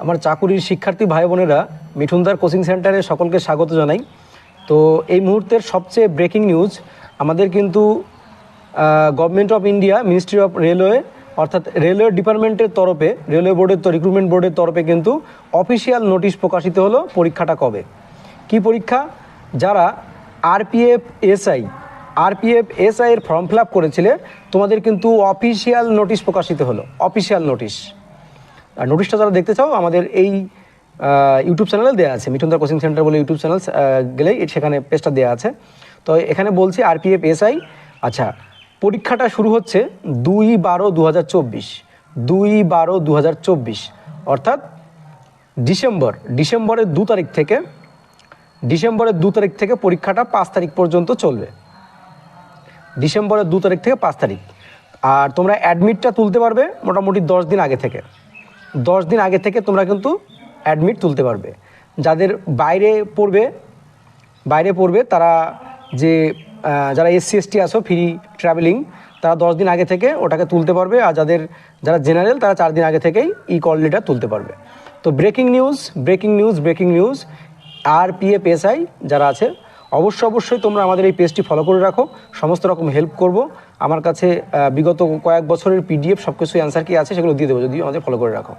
আমার চাকুরির শিক্ষার্থী ভাই বোনেরা, মিঠুনদার কোচিং সেন্টারে সকলকে স্বাগত জানাই। তো এই মুহূর্তের সবচেয়ে ব্রেকিং নিউজ, আমাদের কিন্তু government of India, ministry of railway অর্থাৎ রেলওয়ে ডিপার্টমেন্টের তরফে, রেলওয়ে বোর্ডের রিক্রুটমেন্ট বোর্ডের তরফে কিন্তু অফিসিয়াল নোটিশ প্রকাশিত হলো পরীক্ষাটা কবে। কি পরীক্ষা? যারা আরপিএফ এসআই এর ফর্ম ফিল আপ করেছিলে, তোমাদের কিন্তু অফিসিয়াল নোটিশ প্রকাশিত হলো, অফিসিয়াল নোটিশ। আর নোটিশটা যারা দেখতে চাও, আমাদের এই ইউটিউব চ্যানেলে দেওয়া আছে, মিঠুনদার কোচিং সেন্টার বলে ইউটিউব চ্যানেল গেলেই সেখানে পেজটা দেওয়া আছে। তো এখানে বলছি আরপিএফ এসআই। আচ্ছা, পরীক্ষাটা শুরু হচ্ছে 2/12/2024, 2/12/2024 অর্থাৎ ডিসেম্বরের 2 তারিখ থেকে পরীক্ষাটা 5 তারিখ পর্যন্ত চলবে। ডিসেম্বরের 2 তারিখ থেকে 5 তারিখ। আর তোমরা অ্যাডমিটটা তুলতে পারবে মোটামুটি 10 দিন আগে থেকে। 10 দিন আগে থেকে তোমরা কিন্তু অ্যাডমিট তুলতে পারবে। যাদের বাইরে পড়বে তারা, যারা এসসি এসটি আসো ফ্রি ট্রাভেলিং, তারা 10 দিন আগে থেকে ওটাকে তুলতে পারবে। আর যারা জেনারেল, তারা 4 দিন আগে থেকেই কল লেটার তুলতে পারবে। তো ব্রেকিং নিউজ, আরপিএফ এসআই যারা আছে, অবশ্যই তোমরা আমাদের এই পেজটি ফলো করে রাখো। সমস্ত রকম হেল্প করব। আমার কাছে বিগত কয়েক বছরের পিডিএফ সব কিছু অ্যান্সার কি আছে সেগুলো দিয়ে দেবো, যদি আমাদের ফলো করে রাখো।